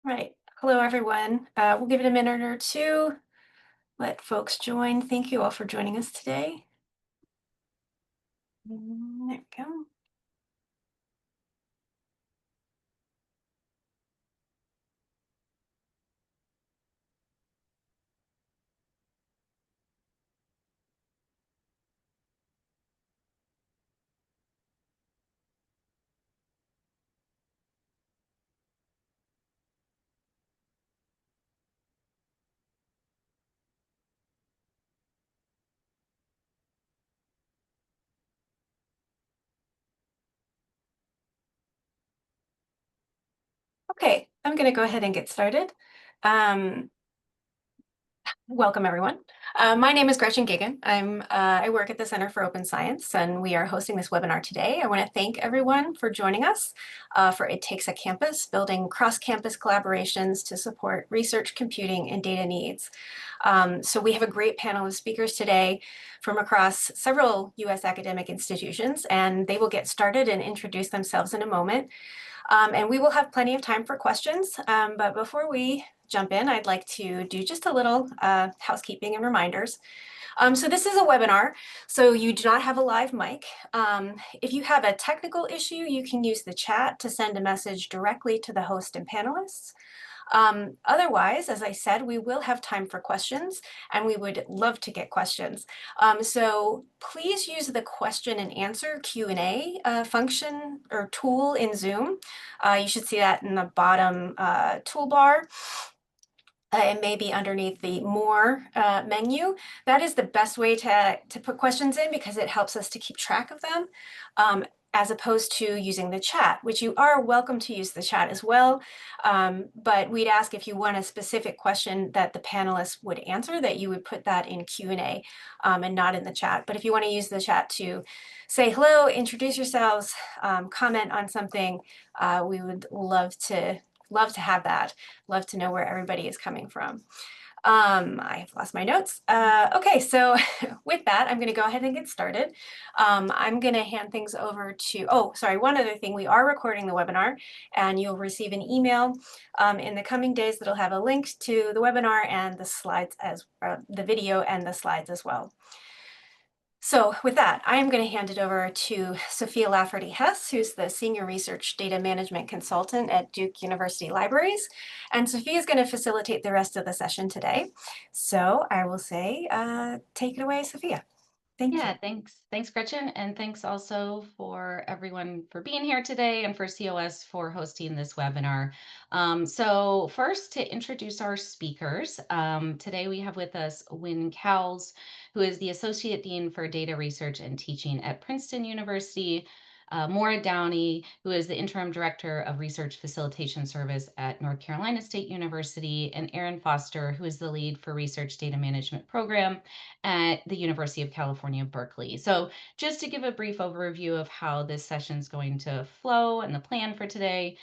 Right. Hello, everyone. We'll give it a minute or two, let folks join. Thank you all for joining us today. There we go. Okay, I'm going to go ahead and get started. Welcome, everyone. My name is Gretchen Gigan. I work at the Center for Open Science, and we are hosting this webinar today. I want to thank everyone for joining us for It Takes a Campus, building cross-campus collaborations to support research, computing, and data needs. So we have a great panel of speakers today from across several U.S. academic institutions, and they will get started and introduce themselves in a moment. And we will have plenty of time for questions. But before we jump in, I'd like to do just a little housekeeping and reminders. So this is a webinar, so you do not have a live mic. If you have a technical issue, you can use the chat to send a message directly to the host and panelists. Otherwise, as I said, we will have time for questions, and we would love to get questions. So please use the question and answer Q&A function or tool in Zoom. You should see that in the bottom toolbar. It may be underneath the More menu. That is the best way to put questions in because it helps us to keep track of them, as opposed to using the chat, which you are welcome to use the chat as well. But we'd ask if you want a specific question that the panelists would answer, that you would put that in Q&A and not in the chat. But if you want to use the chat to say hello, introduce yourselves, comment on something, we would love to have that. Love to know where everybody is coming from. I've lost my notes. Okay, so with that, I'm going to go ahead and get started. I'm going to hand things over to, oh, sorry, one other thing. We are recording the webinar, and you'll receive an email in the coming days that'll have a link to the webinar and the slides as the video and the slides as well. So with that, I am going to hand it over to Sophia Lafferty-Hess, who's the Senior Research Data Management Consultant at Duke University Libraries. And Sophia is going to facilitate the rest of the session today. So I will say, take it away, Sophia. Thank you. Yeah, thanks. Thanks, Gretchen. And thanks also for everyone for being here today and for COS for hosting this webinar. So first, to introduce our speakers, today we have with us Wynne Cowles, who is the Associate Dean for Data Research and Teaching at Princeton University, Maura Downey, who is the Interim Director of Research Facilitation Service at North Carolina State University, and Aaron Foster, who is the lead for Research Data Management Program at the University of California, Berkeley. So just to give a brief overview of how this session is going to flow and the plan for today.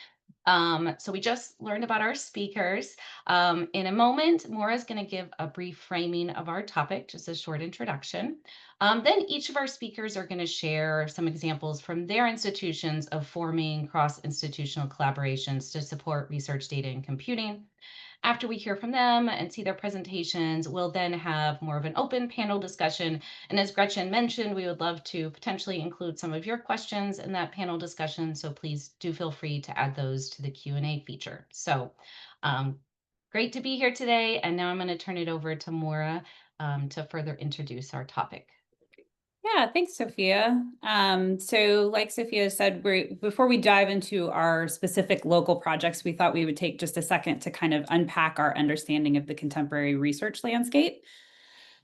So we just learned about our speakers. In a moment, Maura is going to give a brief framing of our topic, just a short introduction. Then each of our speakers are going to share some examples from their institutions of forming cross-institutional collaborations to support research data and computing. After we hear from them and see their presentations, we'll then have more of an open panel discussion. And as Gretchen mentioned, we would love to potentially include some of your questions in that panel discussion. So please do feel free to add those to the Q&A feature. So great to be here today. And now I'm going to turn it over to Maura to further introduce our topic. Yeah, thanks, Sophia. So like Sophia said, before we dive into our specific local projects, we thought we would take just a second to kind of unpack our understanding of the contemporary research landscape.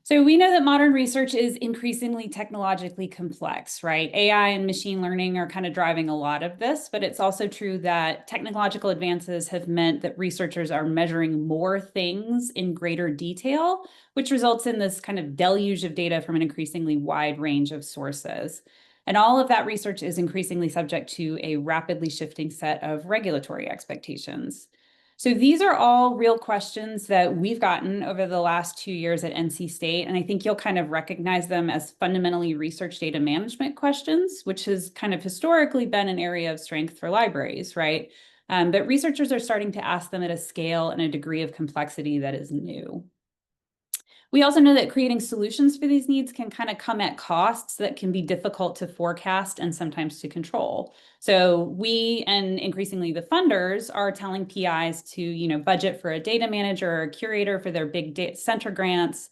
So we know that modern research is increasingly technologically complex, right? AI and machine learning are kind of driving a lot of this, but it's also true that technological advances have meant that researchers are measuring more things in greater detail, which results in this kind of deluge of data from an increasingly wide range of sources. And all of that research is increasingly subject to a rapidly shifting set of regulatory expectations. So these are all real questions that we've gotten over the last 2 years at NC State, and I think you'll kind of recognize them as fundamentally research data management questions, which has kind of historically been an area of strength for libraries, right? But researchers are starting to ask them at a scale and a degree of complexity that is new. We also know that creating solutions for these needs can kind of come at costs that can be difficult to forecast and sometimes to control. So we, and increasingly the funders, are telling PIs to, budget for a data manager or a curator for their big data center grants.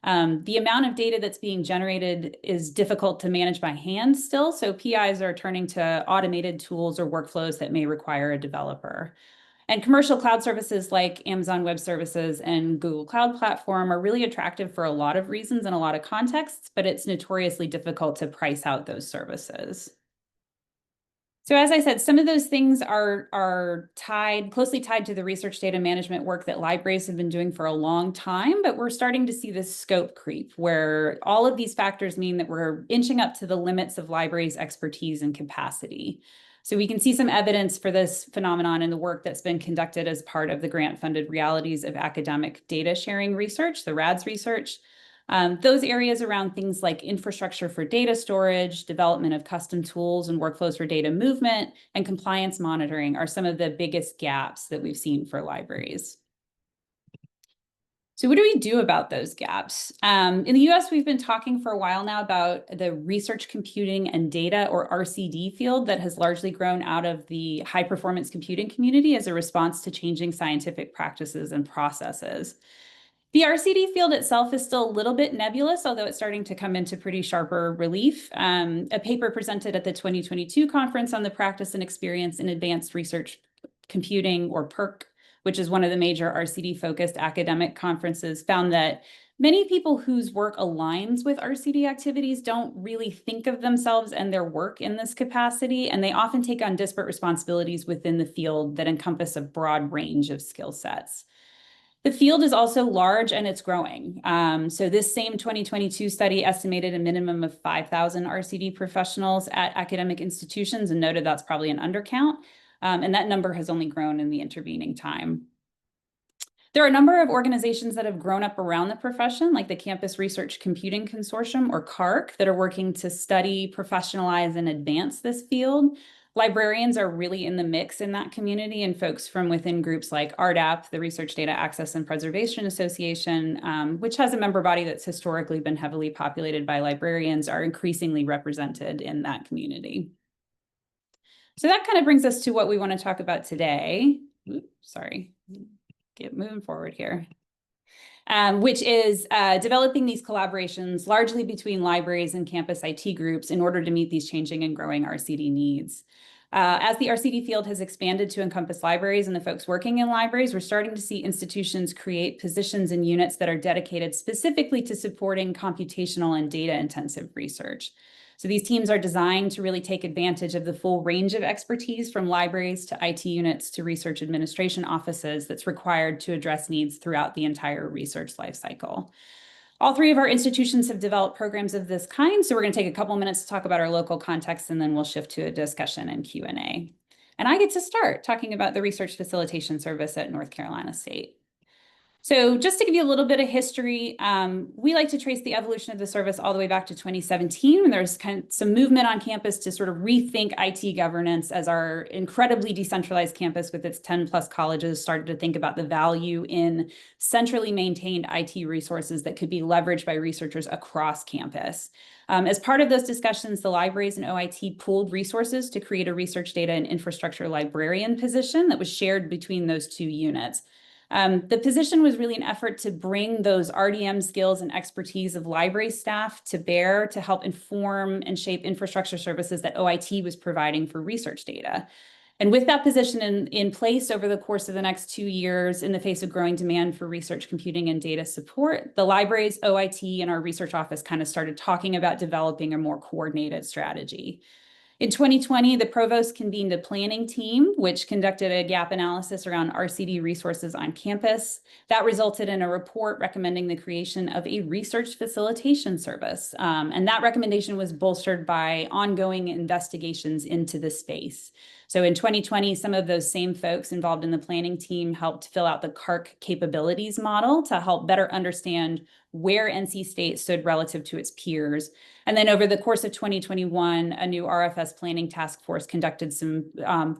The amount of data that's being generated is difficult to manage by hand still, so PIs are turning to automated tools or workflows that may require a developer. And commercial cloud services like Amazon Web Services and Google Cloud Platform are really attractive for a lot of reasons and a lot of contexts, but it's notoriously difficult to price out those services. So as I said, some of those things are closely tied to the research data management work that libraries have been doing for a long time, but we're starting to see this scope creep where all of these factors mean that we're inching up to the limits of libraries' expertise and capacity. So we can see some evidence for this phenomenon in the work that's been conducted as part of the grant-funded realities of academic data sharing research, the RADS research. Those areas around things like infrastructure for data storage, development of custom tools and workflows for data movement, and compliance monitoring are some of the biggest gaps that we've seen for libraries. So what do we do about those gaps? In the US, we've been talking for a while now about the research computing and data, or RCD, field that has largely grown out of the high performance computing community as a response to changing scientific practices and processes. The RCD field itself is still a little bit nebulous, although it's starting to come into pretty sharper relief. A paper presented at the 2022 conference on the practice and experience in advanced research computing, or PERC, which is one of the major RCD-focused academic conferences, found that many people whose work aligns with RCD activities don't really think of themselves and their work in this capacity, and they often take on disparate responsibilities within the field that encompass a broad range of skill sets. The field is also large and it's growing. So this same 2022 study estimated a minimum of 5,000 RCD professionals at academic institutions and noted that's probably an undercount. And that number has only grown in the intervening time. There are a number of organizations that have grown up around the profession, like the Campus Research Computing Consortium, or CARC, that are working to study, professionalize, and advance this field. Librarians are really in the mix in that community, and folks from within groups like RDAP, the Research Data Access and Preservation Association, which has a member body that's historically been heavily populated by librarians, are increasingly represented in that community. So that kind of brings us to what we want to talk about today. Oops, sorry. Get moving forward here, which is developing these collaborations largely between libraries and campus IT groups in order to meet these changing and growing RCD needs. As the RCD field has expanded to encompass libraries and the folks working in libraries, we're starting to see institutions create positions and units that are dedicated specifically to supporting computational and data-intensive research. So these teams are designed to really take advantage of the full range of expertise from libraries to IT units to research administration offices that's required to address needs throughout the entire research lifecycle. All three of our institutions have developed programs of this kind, so we're going to take a couple minutes to talk about our local context, and then we'll shift to a discussion and Q&A. And I get to start talking about the Research Facilitation Service at North Carolina State. So just to give you a little bit of history, we like to trace the evolution of the service all the way back to 2017, when there's kind of some movement on campus to sort of rethink IT governance as our incredibly decentralized campus with its 10 plus colleges started to think about the value in centrally maintained IT resources that could be leveraged by researchers across campus. As part of those discussions, the libraries and OIT pooled resources to create a research data and infrastructure librarian position that was shared between those two units. The position was really an effort to bring those RDM skills and expertise of library staff to bear to help inform and shape infrastructure services that OIT was providing for research data. And with that position in place over the course of the next 2 years, in the face of growing demand for research computing and data support, the libraries, OIT, and our research office kind of started talking about developing a more coordinated strategy. In 2020, the provost convened a planning team, which conducted a gap analysis around RCD resources on campus. That resulted in a report recommending the creation of a research facilitation service. And that recommendation was bolstered by ongoing investigations into the space. So in 2020, some of those same folks involved in the planning team helped fill out the CARC capabilities model to help better understand where NC State stood relative to its peers. And then over the course of 2021, a new RFS planning task force conducted some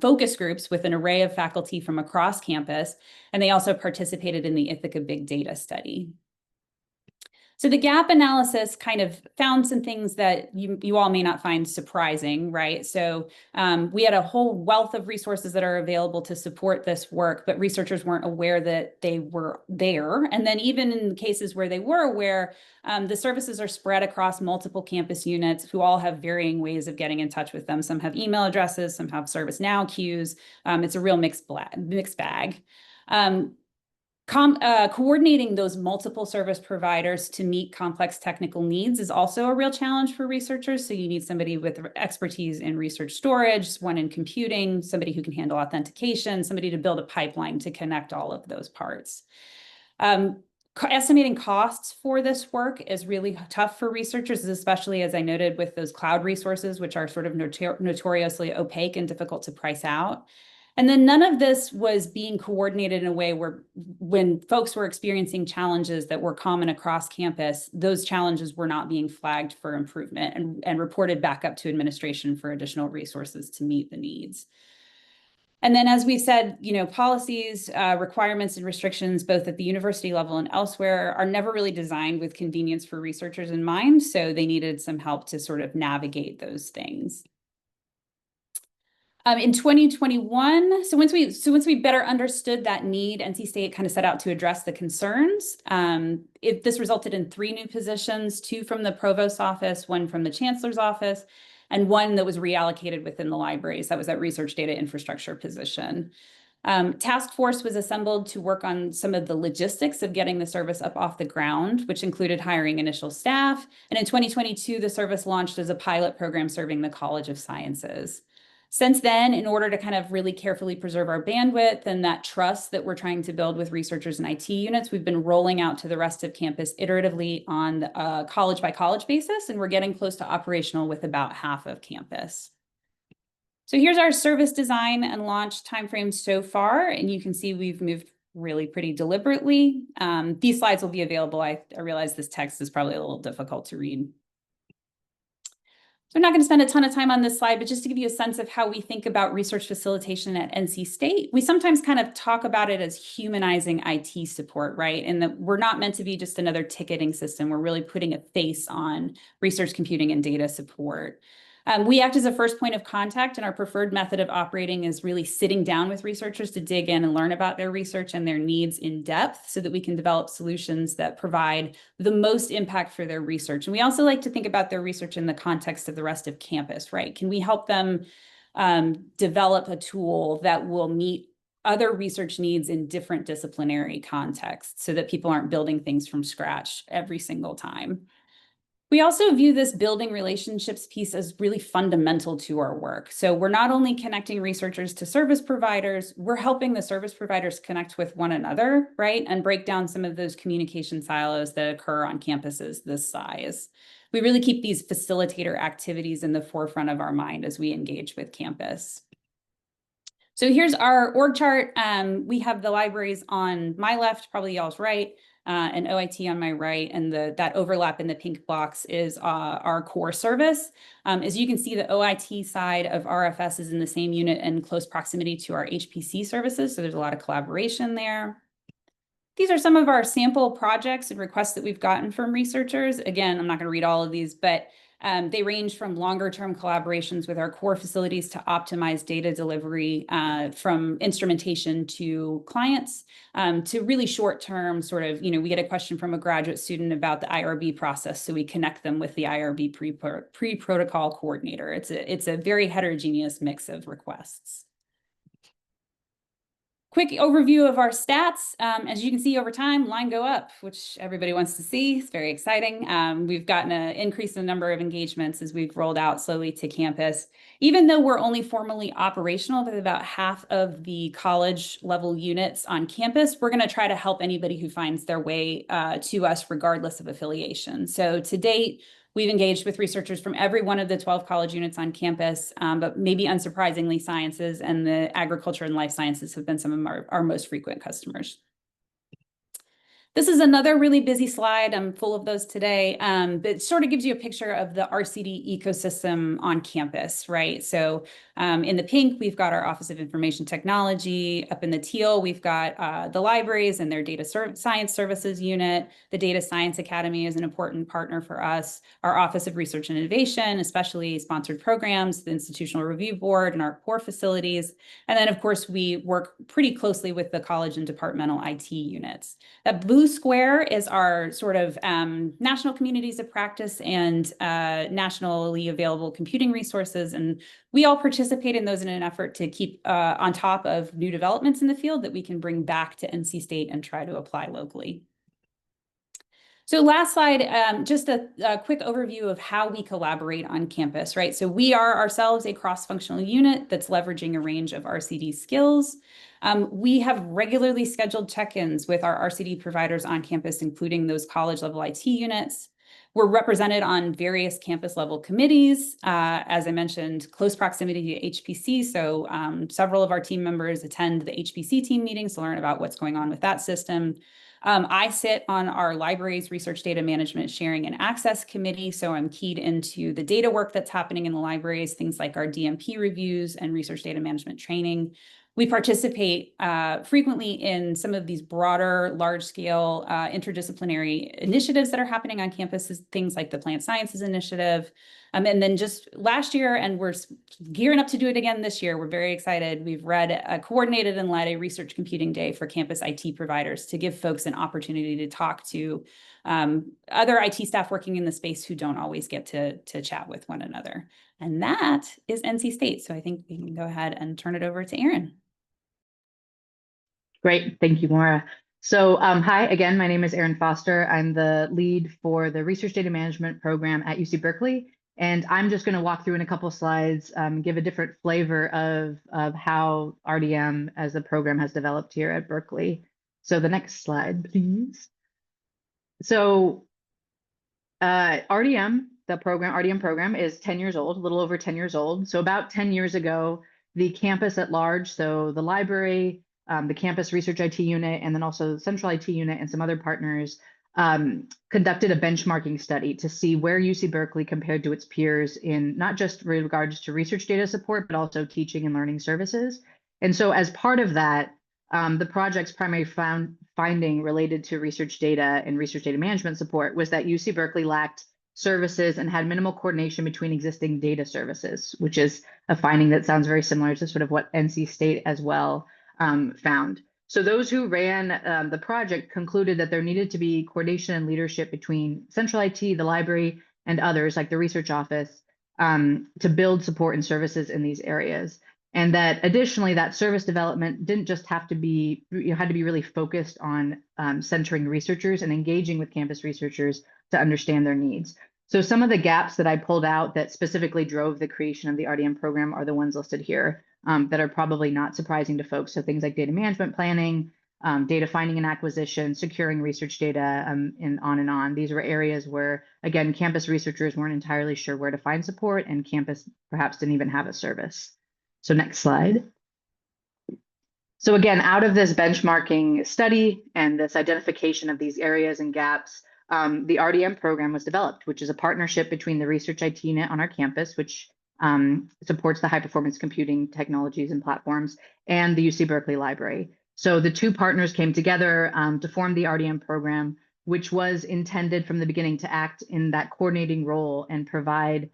focus groups with an array of faculty from across campus, and they also participated in the Ithaca Big Data study. So the gap analysis kind of found some things that you all may not find surprising, right? So we had a whole wealth of resources that are available to support this work, but researchers weren't aware that they were there. And then even in cases where they were aware, the services are spread across multiple campus units who all have varying ways of getting in touch with them. Some have email addresses, some have ServiceNow queues. It's a real mixed bag. Coordinating those multiple service providers to meet complex technical needs is also a real challenge for researchers. So you need somebody with expertise in research storage, one in computing, somebody who can handle authentication, somebody to build a pipeline to connect all of those parts. Estimating costs for this work is really tough for researchers, especially as I noted with those cloud resources, which are sort of notoriously opaque and difficult to price out. And then none of this was being coordinated in a way where when folks were experiencing challenges that were common across campus, those challenges were not being flagged for improvement and reported back up to administration for additional resources to meet the needs. And then, as we said, policies, requirements, and restrictions, both at the university level and elsewhere, are never really designed with convenience for researchers in mind. So they needed some help to sort of navigate those things. In 2021, so once we better understood that need, NC State kind of set out to address the concerns. This resulted in 3 new positions, 2 from the provost's office, 1 from the chancellor's office, and 1 that was reallocated within the libraries. That was that research data infrastructure position. Task force was assembled to work on some of the logistics of getting the service up off the ground, which included hiring initial staff. And in 2022, the service launched as a pilot program serving the College of Sciences. Since then, in order to kind of really carefully preserve our bandwidth and that trust that we're trying to build with researchers and IT units, we've been rolling out to the rest of campus iteratively on a college by college basis, and we're getting close to operational with about half of campus. So here's our service design and launch timeframe so far, and you can see we've moved really pretty deliberately. These slides will be available. I realize this text is probably a little difficult to read. So I'm not going to spend a ton of time on this slide, but just to give you a sense of how we think about research facilitation at NC State, we sometimes kind of talk about it as humanizing IT support, right? And that we're not meant to be just another ticketing system. We're really putting a face on research computing and data support. We act as a first point of contact, and our preferred method of operating is really sitting down with researchers to dig in and learn about their research and their needs in depth so that we can develop solutions that provide the most impact for their research. And we also like to think about their research in the context of the rest of campus, right? Can we help them develop a tool that will meet other research needs in different disciplinary contexts so that people aren't building things from scratch every single time? We also view this building relationships piece as really fundamental to our work. So we're not only connecting researchers to service providers, we're helping the service providers connect with one another, right? And break down some of those communication silos that occur on campuses this size. We really keep these facilitator activities in the forefront of our mind as we engage with campus. So here's our org chart. We have the libraries on my left, probably y'all's right, and OIT on my right, and that overlap in the pink box is our core service. As you can see, the OIT side of RFS is in the same unit and close proximity to our HPC services, so there's a lot of collaboration there. These are some of our sample projects and requests that we've gotten from researchers. Again, I'm not going to read all of these, but they range from longer-term collaborations with our core facilities to optimize data delivery from instrumentation to clients to really short-term sort of, we get a question from a graduate student about the IRB process, so we connect them with the IRB pre-protocol coordinator. It's a very heterogeneous mix of requests. Quick overview of our stats. As you can see over time, line go up, which everybody wants to see. It's very exciting. We've gotten an increase in the number of engagements as we've rolled out slowly to campus. Even though we're only formally operational with about half of the college level units on campus, we're going to try to help anybody who finds their way to us regardless of affiliation. So to date, we've engaged with researchers from every one of the 12 college units on campus, but maybe unsurprisingly, sciences and the agriculture and life sciences have been some of our most frequent customers. This is another really busy slide. I'm full of those today, but it sort of gives you a picture of the RCD ecosystem on campus, right? So in the pink, we've got our Office of Information Technology. Up in the teal, we've got the libraries and their data science services unit. The Data Science Academy is an important partner for us. Our Office of Research and Innovation, especially sponsored programs, the Institutional Review Board, and our core facilities. And then, of course, we work pretty closely with the college and departmental IT units. That blue square is our sort of national communities of practice and nationally available computing resources. And we all participate in those in an effort to keep on top of new developments in the field that we can bring back to NC State and try to apply locally. So last slide, just a quick overview of how we collaborate on campus, right? So we are ourselves a cross-functional unit that's leveraging a range of RCD skills. We have regularly scheduled check-ins with our RCD providers on campus, including those college-level IT units. We're represented on various campus-level committees. As I mentioned, close proximity to HPC, so several of our team members attend the HPC team meetings to learn about what's going on with that system. I sit on our library's Research Data Management Sharing and Access Committee, so I'm keyed into the data work that's happening in the libraries, things like our DMP reviews and research data management training. We participate frequently in some of these broader, large-scale interdisciplinary initiatives that are happening on campuses, things like the Plant Sciences Initiative. And then just last year, and we're gearing up to do it again this year, we're very excited. We've coordinated and led a research computing day for campus IT providers to give folks an opportunity to talk to other IT staff working in the space who don't always get to chat with one another. And that is NC State. So I think we can go ahead and turn it over to Erin. Great, thank you, Maura. So hi, again, my name is Erin Foster. I'm the lead for the Research Data Management program at UC Berkeley. And I'm just going to walk through in a couple slides, give a different flavor of how RDM as a program has developed here at Berkeley. So the next slide, please. So RDM program is 10 years old, a little over 10 years old. So about 10 years ago, the campus at large, so the library, the campus research IT unit, and then also the central IT unit and some other partners conducted a benchmarking study to see where UC Berkeley compared to its peers in not just regards to research data support, but also teaching and learning services. And so as part of that, the project's primary finding related to research data and research data management support was that UC Berkeley lacked services and had minimal coordination between existing data services, which is a finding that sounds very similar to sort of what NC State as well found. So those who ran the project concluded that there needed to be coordination and leadership between central IT, the library, and others like the research office to build support and services in these areas. And that additionally, that service development didn't just have to be, had to be really focused on centering researchers and engaging with campus researchers to understand their needs. So some of the gaps that I pulled out that specifically drove the creation of the RDM program are the ones listed here that are probably not surprising to folks. So things like data management planning, data finding and acquisition, securing research data, and on and on. These were areas where, again, campus researchers weren't entirely sure where to find support, and campus perhaps didn't even have a service. So next slide. So again, out of this benchmarking study and this identification of these areas and gaps, the RDM program was developed, which is a partnership between the Research IT unit on our campus, which supports the high performance computing technologies and platforms, and the UC Berkeley Library. So the two partners came together to form the RDM program, which was intended from the beginning to act in that coordinating role and provide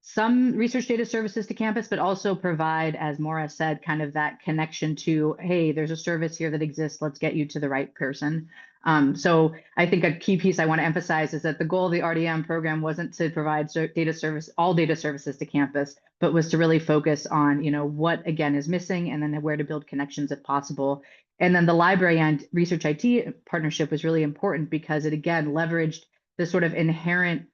some research data services to campus, but also provide, as Maura said, kind of that connection to, hey, there's a service here that exists, let's get you to the right person. So I think a key piece I want to emphasize is that the goal of the RDM program wasn't to provide all data services to campus, but was to really focus on, what again is missing and then where to build connections if possible. And then the library and research IT partnership was really important because it again leveraged the sort of inherent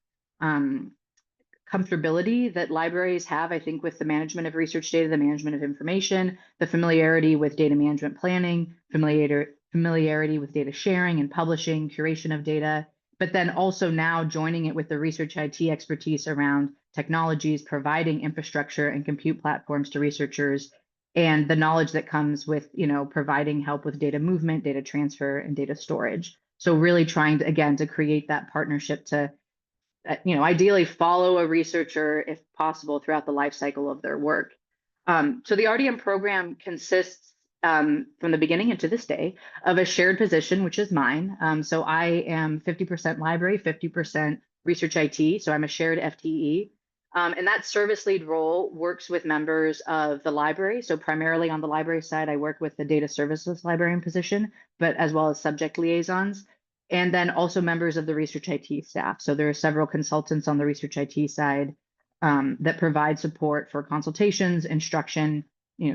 comfortability that libraries have, I think, with the management of research data, the management of information, the familiarity with data management planning, familiarity with data sharing and publishing, curation of data, but then also now joining it with the research IT expertise around technologies, providing infrastructure and compute platforms to researchers, and the knowledge that comes with, providing help with data movement, data transfer, and data storage. So really trying to, again, to create that partnership to, ideally follow a researcher if possible throughout the life cycle of their work. So the RDM program consists from the beginning and to this day of a shared position, which is mine. So I am 50% library, 50% research IT. So I'm a shared FTE. And that service lead role works with members of the library. So primarily on the library side, I work with the data services librarian position, but as well as subject liaisons, and then also members of the research IT staff. So there are several consultants on the research IT side that provide support for consultations, instruction,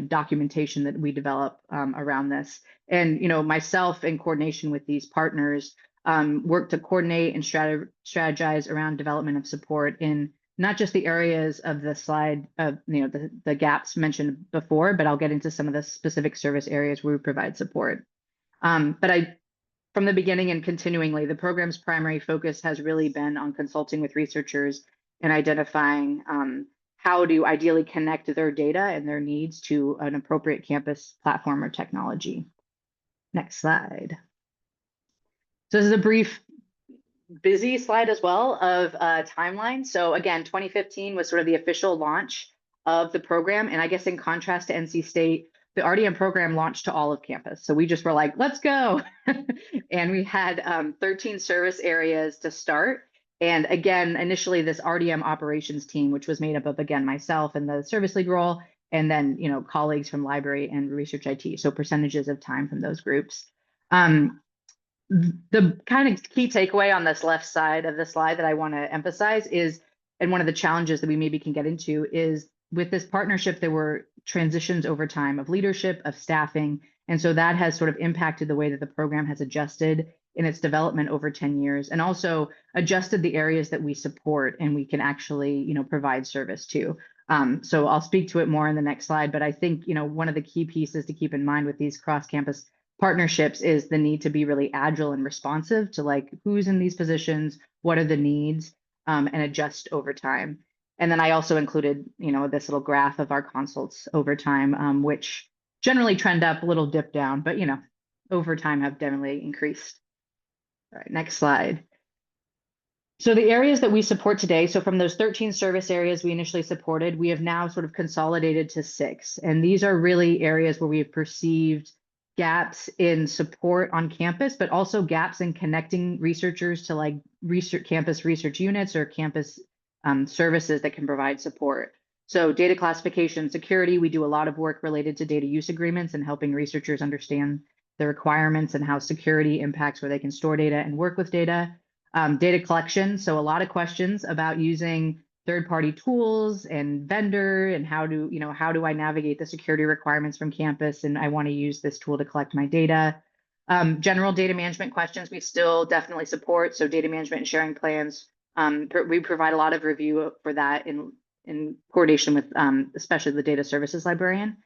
documentation that we develop around this. And, myself in coordination with these partners work to coordinate and strategize around development of support in not just the areas of the slide of, the gaps mentioned before, but I'll get into some of the specific service areas where we provide support. But from the beginning and continuingly, the program's primary focus has really been on consulting with researchers and identifying how to ideally connect their data and their needs to an appropriate campus platform or technology. Next slide. So this is a brief, busy slide as well of timeline. So again, 2015 was sort of the official launch of the program. And I guess in contrast to NC State, the RDM program launched to all of campus. So we just were like, let's go. And we had 13 service areas to start. And again, initially this RDM operations team, which was made up of, again, myself and the service lead role, and then, colleagues from library and research IT. So percentages of time from those groups. The kind of key takeaway on this left side of the slide that I want to emphasize is, and one of the challenges that we maybe can get into is with this partnership, there were transitions over time of leadership, of staffing. And so that has sort of impacted the way that the program has adjusted in its development over 10 years, and also adjusted the areas that we support and we can actually, provide service to. So I'll speak to it more in the next slide, but I think, one of the key pieces to keep in mind with these cross-campus partnerships is the need to be really agile and responsive to like who's in these positions, what are the needs, and adjust over time. And then I also included, this little graph of our consults over time, which generally trend up, a little dip down, but, over time have definitely increased. All right, next slide. So the areas that we support today, so from those 13 service areas we initially supported, we have now sort of consolidated to 6. And these are really areas where we have perceived gaps in support on campus, but also gaps in connecting researchers to like campus research units or campus services that can provide support. So data classification, security, we do a lot of work related to data use agreements and helping researchers understand the requirements and how security impacts where they can store data and work with data. Data collection, so a lot of questions about using third-party tools and vendor and how do I navigate the security requirements from campus, and I want to use this tool to collect my data. General data management questions we still definitely support, so data management and sharing plans. We provide a lot of review for that in coordination with especially the data services librarian.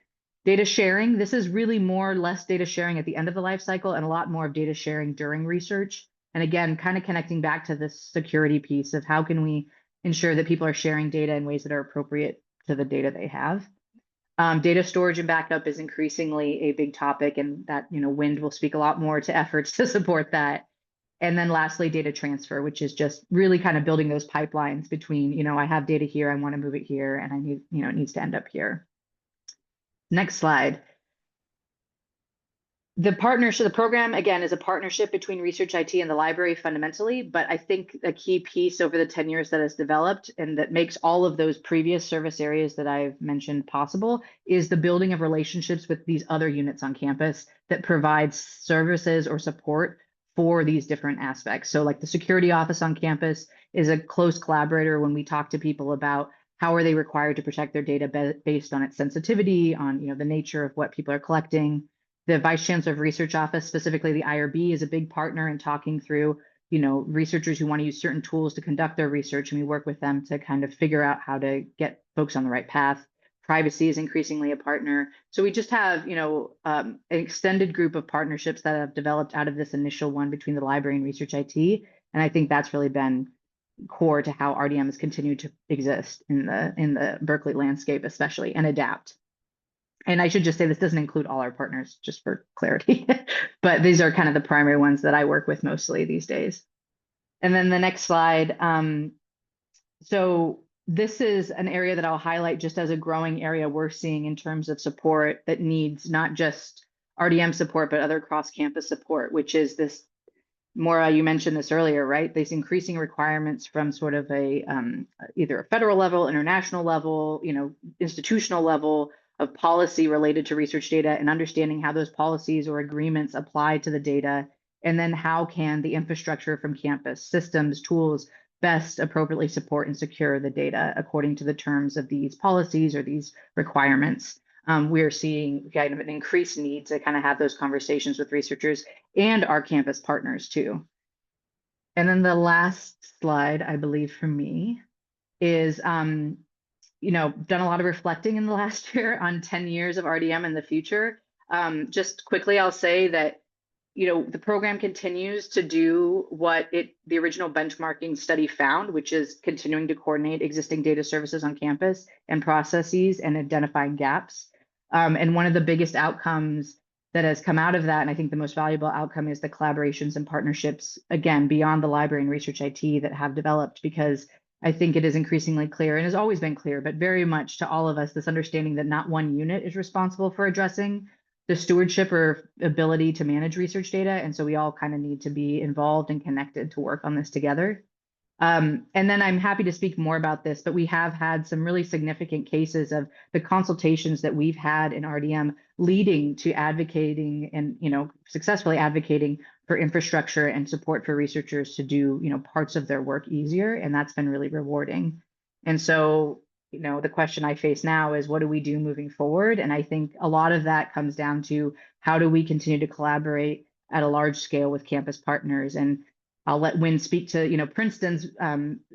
Data sharing, this is really more or less data sharing at the end of the life cycle and a lot more of data sharing during research. And again, kind of connecting back to this security piece of how can we ensure that people are sharing data in ways that are appropriate to the data they have. Data storage and backup is increasingly a big topic, and that, WIND will speak a lot more to efforts to support that. And then lastly, data transfer, which is just really kind of building those pipelines between, I have data here, I want to move it here, and I need, it needs to end up here. Next slide. The partnership, the program, again, is a partnership between research IT and the library fundamentally, but I think a key piece over the 10 years that has developed and that makes all of those previous service areas that I've mentioned possible is the building of relationships with these other units on campus that provide services or support for these different aspects. So like the security office on campus is a close collaborator when we talk to people about how are they required to protect their data based on its sensitivity, on the nature of what people are collecting. The Vice Chancellor of Research Office, specifically the IRB, is a big partner in talking through, researchers who want to use certain tools to conduct their research, and we work with them to kind of figure out how to get folks on the right path. Privacy is increasingly a partner. So we just have, an extended group of partnerships that have developed out of this initial one between the library and research IT. And I think that's really been core to how RDM has continued to exist in the Berkeley landscape, especially, and adapt. And I should just say this doesn't include all our partners, just for clarity, but these are kind of the primary ones that I work with mostly these days. And then the next slide. So this is an area that I'll highlight just as a growing area we're seeing in terms of support that needs not just RDM support, but other cross-campus support, which is this, Maura, you mentioned this earlier, right? These increasing requirements from sort of a either a federal level, international level, institutional level of policy related to research data, and understanding how those policies or agreements apply to the data. And then how can the infrastructure from campus, systems, tools, best appropriately support and secure the data according to the terms of these policies or these requirements. We're seeing kind of an increased need to kind of have those conversations with researchers and our campus partners too. And then the last slide, I believe, for me is, done a lot of reflecting in the last year on 10 years of RDM in the future. Just quickly, I'll say that the program continues to do what the original benchmarking study found, which is continuing to coordinate existing data services on campus and processes and identifying gaps. And one of the biggest outcomes that has come out of that, and I think the most valuable outcome, is the collaborations and partnerships, again, beyond the library and research IT that have developed, because I think it is increasingly clear, and has always been clear, but very much to all of us, this understanding that not one unit is responsible for addressing the stewardship or ability to manage research data. And so we all kind of need to be involved and connected to work on this together. And then I'm happy to speak more about this, but we have had some really significant cases of the consultations that we've had in RDM leading to advocating and, successfully advocating for infrastructure and support for researchers to do, parts of their work easier. And that's been really rewarding. And so, the question I face now is, what do we do moving forward? And I think a lot of that comes down to how do we continue to collaborate at a large scale with campus partners. And I'll let Wynn speak to, Princeton's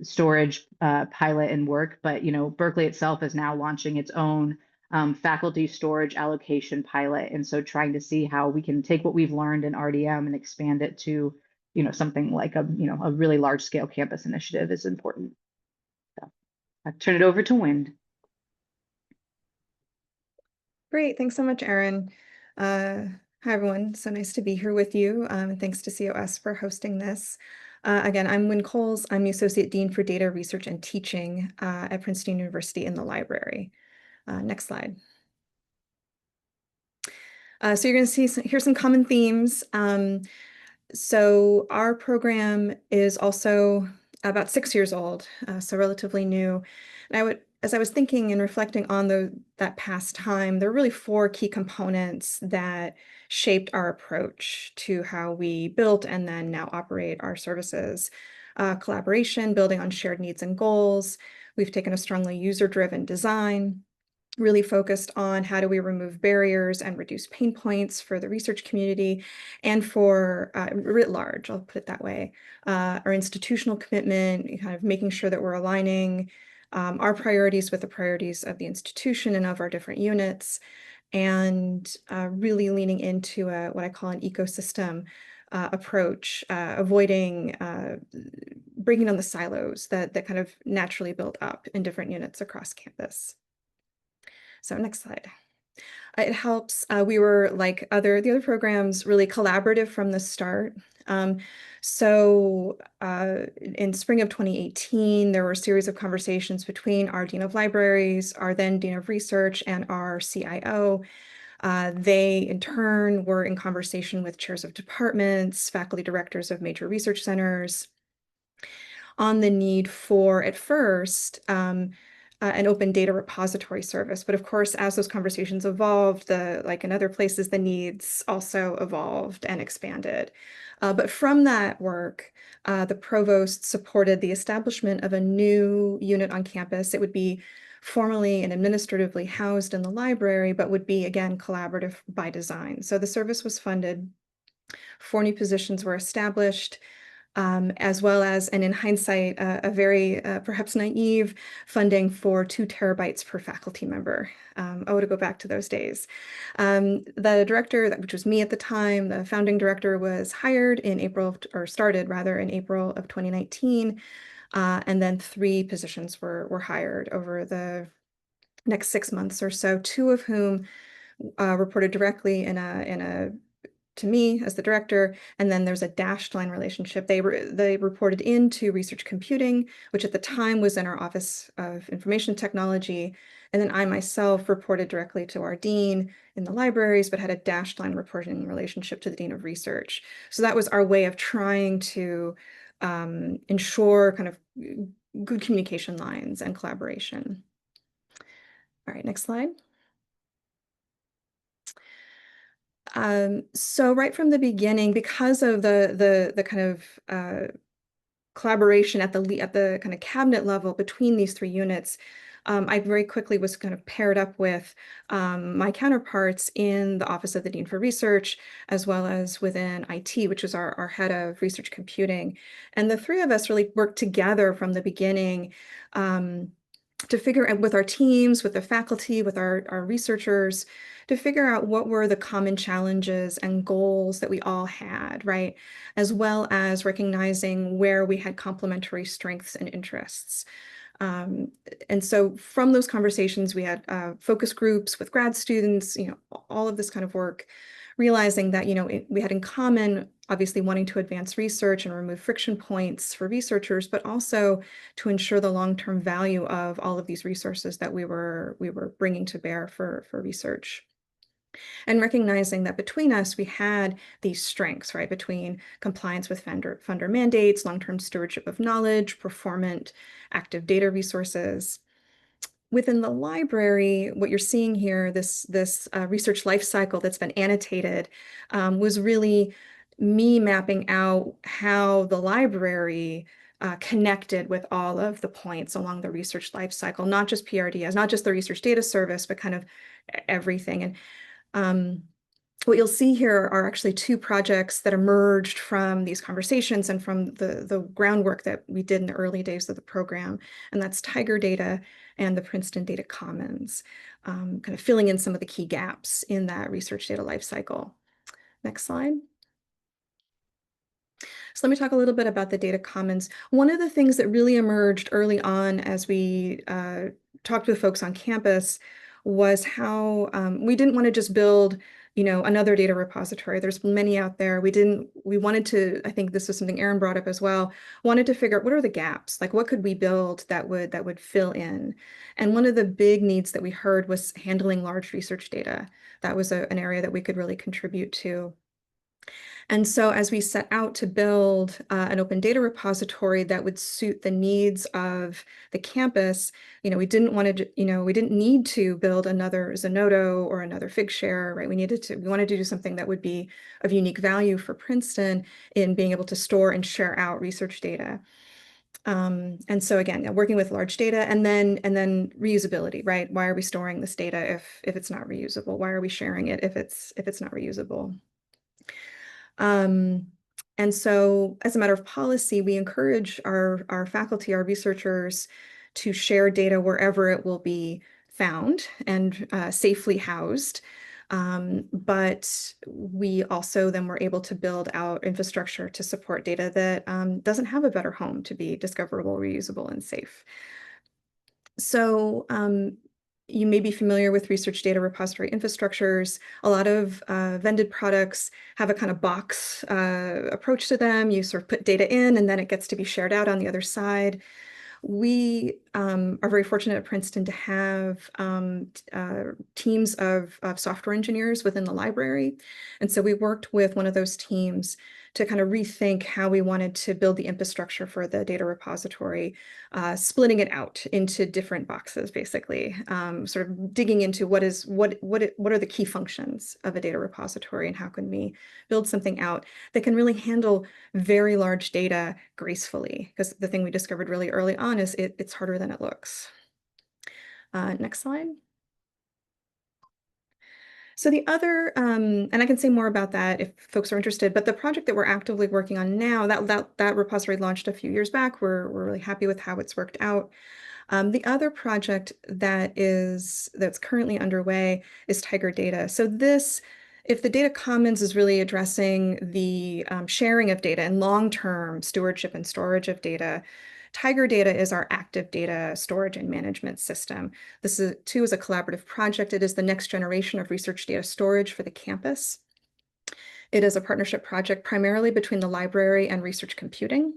storage pilot and work, but, Berkeley itself is now launching its own faculty storage allocation pilot. And so trying to see how we can take what we've learned in RDM and expand it to, something like a really large scale campus initiative is important. So I turn it over to Wynn. Great, thanks so much, Erin. Hi, everyone. So nice to be here with you. And thanks to COS for hosting this. Again, I'm Wynn Coles. I'm the Associate Dean for Data Research and Teaching at Princeton University in the library. Next slide. So you're going to see here's some common themes. So our program is also about 6 years old, so relatively new. And as I was thinking and reflecting on that past time, there are really 4 key components that shaped our approach to how we built and then now operate our services. Collaboration, building on shared needs and goals. We've taken a strongly user-driven design, really focused on how do we remove barriers and reduce pain points for the research community and for writ large, I'll put it that way. Our institutional commitment, kind of making sure that we're aligning our priorities with the priorities of the institution and of our different units, and really leaning into what I call an ecosystem approach, avoiding breaking down the silos that kind of naturally build up in different units across campus. So next slide. It helps. We were like the other programs, really collaborative from the start. So in spring of 2018, there were a series of conversations between our Dean of Libraries, our then Dean of Research, and our CIO. They, in turn, were in conversation with chairs of departments, faculty directors of major research centers, on the need for, at first, an open data repository service. But of course, as those conversations evolved, like in other places, the needs also evolved and expanded. But from that work, the provost supported the establishment of a new unit on campus. It would be formally and administratively housed in the library, but would be, again, collaborative by design. So the service was funded, 4 new positions were established, as well as, and in hindsight, a very perhaps naive funding for 2 terabytes per faculty member. To go back to those days. The director, which was me at the time, the founding director, was hired in April, or started rather in April of 2019. And then 3 positions were hired over the next 6 months or so, 2 of whom reported directly to me as the director, and then there's a dashed line relationship. They reported into research computing, which at the time was in our Office of Information Technology, and then I myself reported directly to our dean in the libraries, but had a dashed line reporting relationship to the dean of research. So that was our way of trying to ensure kind of good communication lines and collaboration. All right, next slide. So right from the beginning, because of the kind of collaboration at the kind of cabinet level between these three units, I very quickly was kind of paired up with my counterparts in the Office of the Dean for Research, as well as within IT, which was our head of research computing. And the three of us really worked together from the beginning to figure out with our teams, with the faculty, with our researchers, to figure out what were the common challenges and goals that we all had, right? As well as recognizing where we had complementary strengths and interests. And so from those conversations, we had focus groups with grad students, all of this kind of work, realizing that, we had in common, obviously wanting to advance research and remove friction points for researchers, but also to ensure the long-term value of all of these resources that we were bringing to bear for research. And recognizing that between us, we had these strengths, right? Between compliance with funder mandates, long-term stewardship of knowledge, performant active data resources. Within the library, what you're seeing here, this research life cycle that's been annotated, was really me mapping out how the library connected with all of the points along the research life cycle, not just PRDS, not just the research data service, but kind of everything. And what you'll see here are actually two projects that emerged from these conversations and from the groundwork that we did in the early days of the program, and that's Tiger Data and the Princeton Data Commons, kind of filling in some of the key gaps in that research data lifecycle. Next slide. So let me talk a little bit about the data commons. One of the things that really emerged early on as we talked with folks on campus was how we didn't want to just build another data repository. There's many out there. We wanted to, I think this was something Erin brought up as well, wanted to figure out what are the gaps, like what could we build that would fill in. And one of the big needs that we heard was handling large research data. That was an area that we could really contribute to. And so as we set out to build an open data repository that would suit the needs of the campus, we didn't want to, we didn't need to build another Zenodo or another Figshare, right? We wanted to do something that would be of unique value for Princeton in being able to store and share out research data. And so again, working with large data and then reusability, right? Why are we storing this data if it's not reusable? Why are we sharing it if it's not reusable? And so as a matter of policy, we encourage our faculty, our researchers to share data wherever it will be found and safely housed. But we also then were able to build out infrastructure to support data that doesn't have a better home to be discoverable, reusable, and safe. So you may be familiar with research data repository infrastructures. A lot of vended products have a kind of box approach to them. You sort of put data in and then it gets to be shared out on the other side. We are very fortunate at Princeton to have teams of software engineers within the library. And so we worked with one of those teams to kind of rethink how we wanted to build the infrastructure for the data repository, splitting it out into different boxes, basically, sort of digging into what are the key functions of a data repository and how can we build something out that can really handle very large data gracefully, because the thing we discovered really early on is it's harder than it looks. Next slide. So the other, and I can say more about that if folks are interested, but the project that we're actively working on now, that repository launched a few years back. We're really happy with how it's worked out. The other project that's currently underway is Tiger Data. So if the data commons is really addressing the sharing of data and long-term stewardship and storage of data, Tiger Data is our active data storage and management system. This is, too, is a collaborative project. It is the next generation of research data storage for the campus. It is a partnership project primarily between the library and research computing.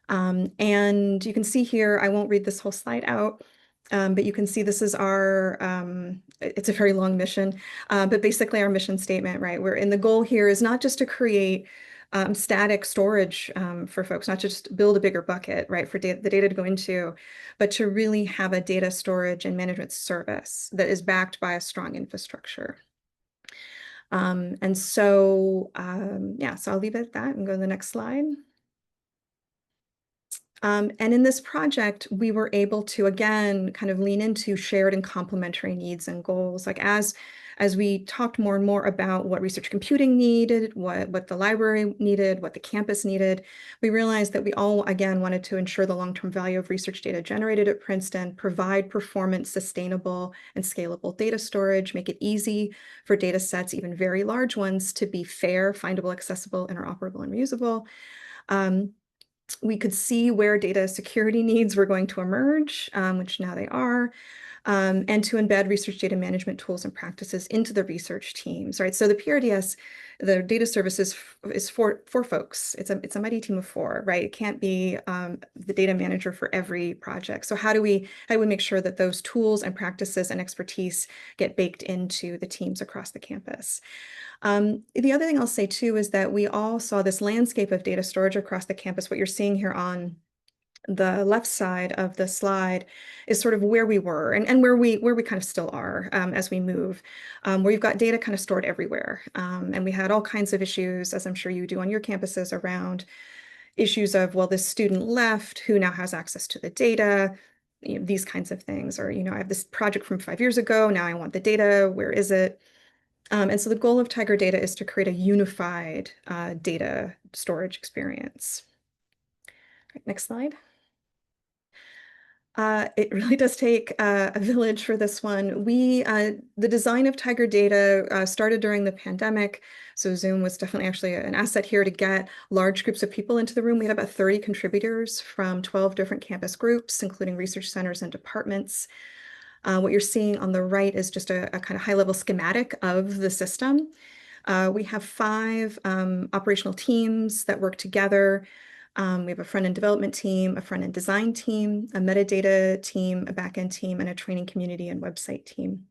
And you can see here, I won't read this whole slide out, but you can see this is our, it's a very long mission, but basically our mission statement, right? And the goal here is not just to create static storage for folks, not just build a bigger bucket, right, for the data to go into, but to really have a data storage and management service that is backed by a strong infrastructure. And so, yeah, so I'll leave it at that and go to the next slide. And in this project, we were able to, again, kind of lean into shared and complementary needs and goals. Like as we talked more and more about what research computing needed, what the library needed, what the campus needed, we realized that we all, again, wanted to ensure the long-term value of research data generated at Princeton, provide performance, sustainable, and scalable data storage, make it easy for data sets, even very large ones, to be fair, findable, accessible, interoperable, and reusable. We could see where data security needs were going to emerge, which now they are, and to embed research data management tools and practices into the research teams, right? So the PRDS, the data services is for folks. It's a mighty team of 4, right? It can't be the data manager for every project. So how do we make sure that those tools and practices and expertise get baked into the teams across the campus? The other thing I'll say too is that we all saw this landscape of data storage across the campus. What you're seeing here on the left side of the slide is sort of where we were and where we kind of still are as we move, where you've got data kind of stored everywhere. And we had all kinds of issues, as I'm sure you do on your campuses, around issues of, well, this student left, who now has access to the data, these kinds of things. Or, I have this project from 5 years ago, now I want the data, where is it? And so the goal of Tiger Data is to create a unified data storage experience. Right, next slide. It really does take a village for this one. The design of Tiger Data started during the pandemic. So Zoom was definitely actually an asset here to get large groups of people into the room. We had about 30 contributors from 12 different campus groups, including research centers and departments. What you're seeing on the right is just a kind of high-level schematic of the system. We have 5 operational teams that work together. We have a front-end development team, a front-end design team, a metadata team, a back-end team, and a training community and website team.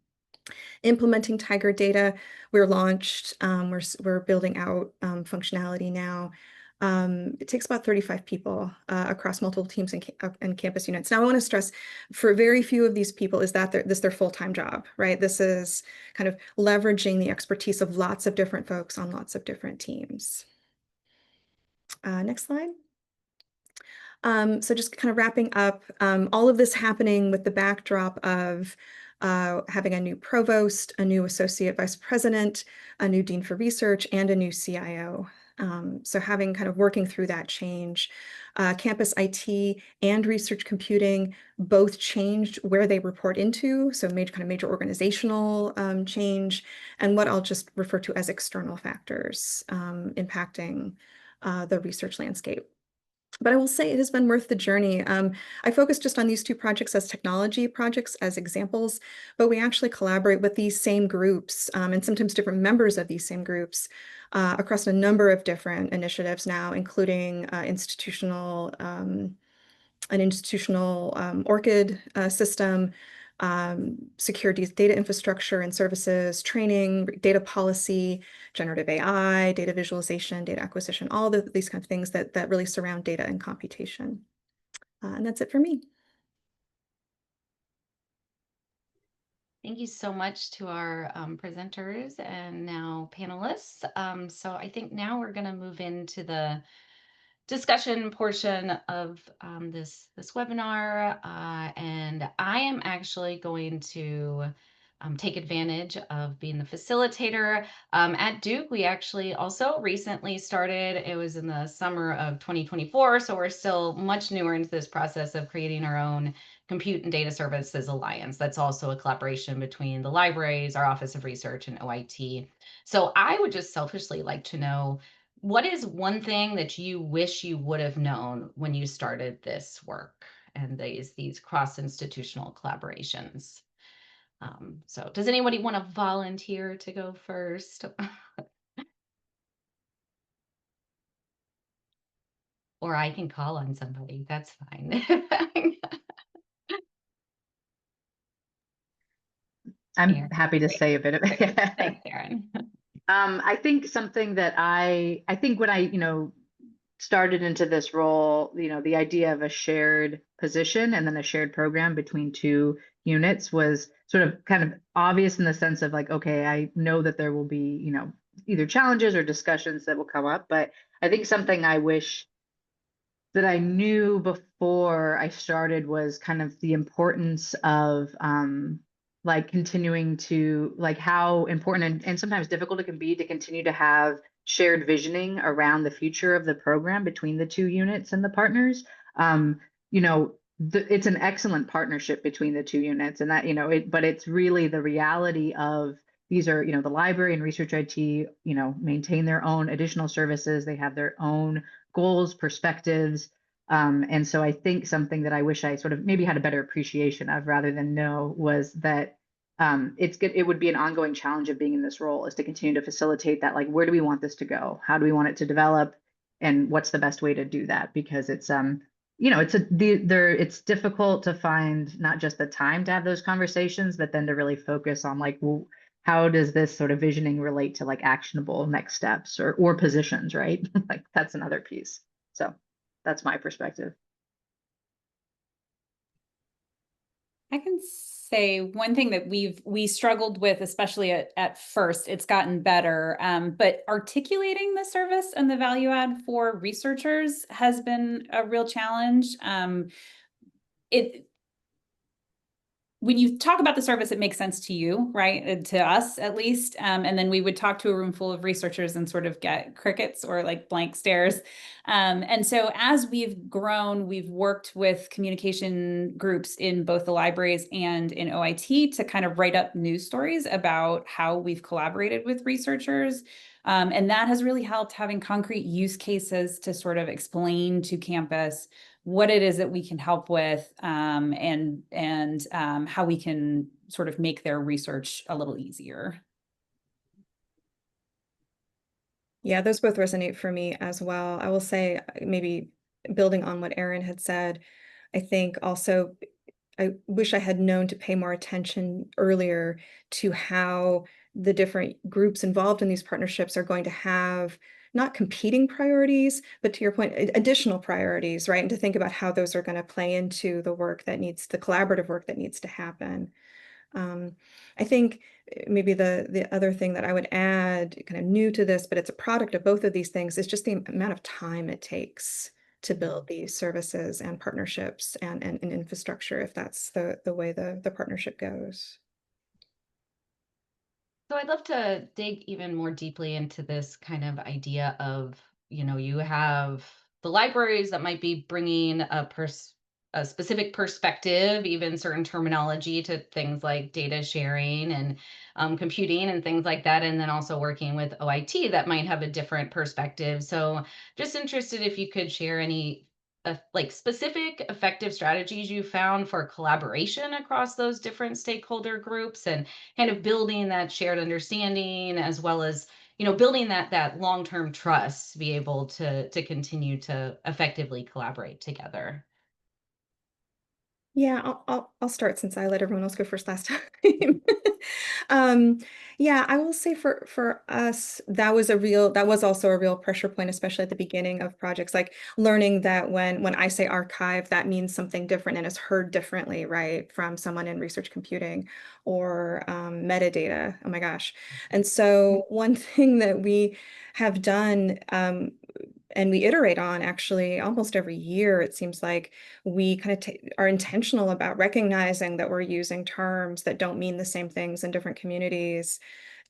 Implementing Tiger Data, we're launched. We're building out functionality now. It takes about 35 people across multiple teams and campus units. Now, I want to stress, for very few of these people, is that this is their full-time job, right? This is kind of leveraging the expertise of lots of different folks on lots of different teams. Next slide. So just kind of wrapping up, all of this happening with the backdrop of having a new provost, a new associate vice president, a new dean for research, and a new CIO. So having kind of working through that change, campus IT and research computing both changed where they report into, so major organizational change, and what I'll just refer to as external factors impacting the research landscape. But I will say it has been worth the journey. I focus just on these 2 projects as technology projects as examples, but we actually collaborate with these same groups and sometimes different members of these same groups across a number of different initiatives now, including an institutional ORCID system, secure data infrastructure and services, training, data policy, generative AI, data visualization, data acquisition, all these kind of things that really surround data and computation. And that's it for me. Thank you so much to our presenters and now panelists. So I think now we're going to move into the discussion portion of this webinar, and I am actually going to take advantage of being the facilitator. At Duke, we actually also recently started, it was in the summer of 2024, so we're still much newer into this process of creating our own Compute and Data Services Alliance. That's also a collaboration between the libraries, our Office of Research, and OIT. So I would just selfishly like to know, what is one thing that you wish you would have known when you started this work and these cross-institutional collaborations? So does anybody want to volunteer to go first? Or I can call on somebody, that's fine. I'm Aaron, happy to great, say a bit of great. it. Thanks, Aaron. I think something that I think when I, started into this role, the idea of a shared position and then a shared program between two units was sort of kind of obvious in the sense of like, okay, I know that there will be, either challenges or discussions that will come up, but I think something I wish that I knew before I started was kind of the importance of like continuing to like how important and sometimes difficult it can be to continue to have shared visioning around the future of the program between the two units and the partners. You know, it's an excellent partnership between the two units, and that but it's really the reality of these are the library and research IT maintain their own additional services. They have their own goals, perspectives. And so I think something that I wish I sort of maybe had a better appreciation of rather than know was that it's good. It would be an ongoing challenge of being in this role is to continue to facilitate that. Like, where do we want this to go? How do we want it to develop? And what's the best way to do that? Because it's it's difficult to find not just the time to have those conversations, but then to really focus on like, well, how does this sort of visioning relate to like actionable next steps or positions, right? Like that's another piece. So that's my perspective. I can say one thing that we struggled with, especially at first. It's gotten better, but articulating the service and the value add for researchers has been a real challenge. When you talk about the service, it makes sense to you, right? And to us, at least. And then we would talk to a room full of researchers and sort of get crickets or like blank stares. And so as we've grown, we've worked with communication groups in both the libraries and in OIT to kind of write up news stories about how we've collaborated with researchers. And that has really helped, having concrete use cases to sort of explain to campus what it is that we can help with, and how we can sort of make their research a little easier. Yeah, those both resonate for me as well. I will say, maybe building on what Erin had said, I think also I wish I had known to pay more attention earlier to how the different groups involved in these partnerships are going to have not competing priorities, but to your point, additional priorities, right? And to think about how those are going to play into the collaborative work that needs to happen. I think maybe the other thing that I would add, kind of new to this, but it's a product of both of these things, is just the amount of time it takes to build these services and partnerships and infrastructure, if that's the way the partnership goes. So I'd love to dig even more deeply into this kind of idea of, you have the libraries that might be bringing a specific perspective, even certain terminology to things like data sharing and computing and things like that. And then also working with OIT that might have a different perspective. So just interested if you could share any like specific effective strategies you found for collaboration across those different stakeholder groups and kind of building that shared understanding, as well as building that long-term trust to be able to continue to effectively collaborate together. Yeah, I'll start since I let everyone else go first last time. Um, yeah, I will say for us, that was also a real pressure point, especially at the beginning of projects, like learning that when I say archive, that means something different and is heard differently, right, from someone in research computing or metadata. Oh my gosh. And so one thing that we have done, and we iterate on actually almost every year, it seems like we kind of are intentional about recognizing that we're using terms that don't mean the same things in different communities.